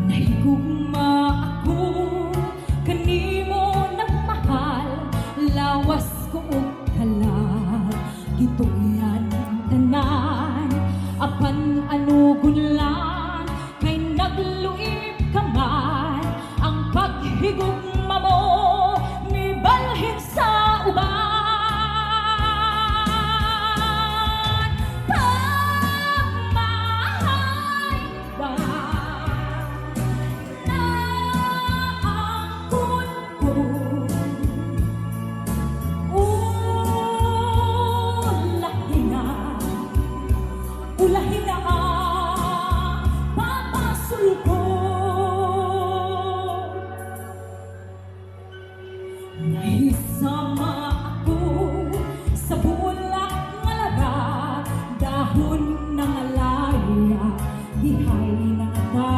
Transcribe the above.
Nahigugma ako kanimo nagmahal, lawas ko og kalag gituyan tanan, apan anugon lang kay nagluib ka man. Ang paghigugma mo mibalhin sa uban. Pagmahal ba na angkon ko, ulahin na ang papasulko.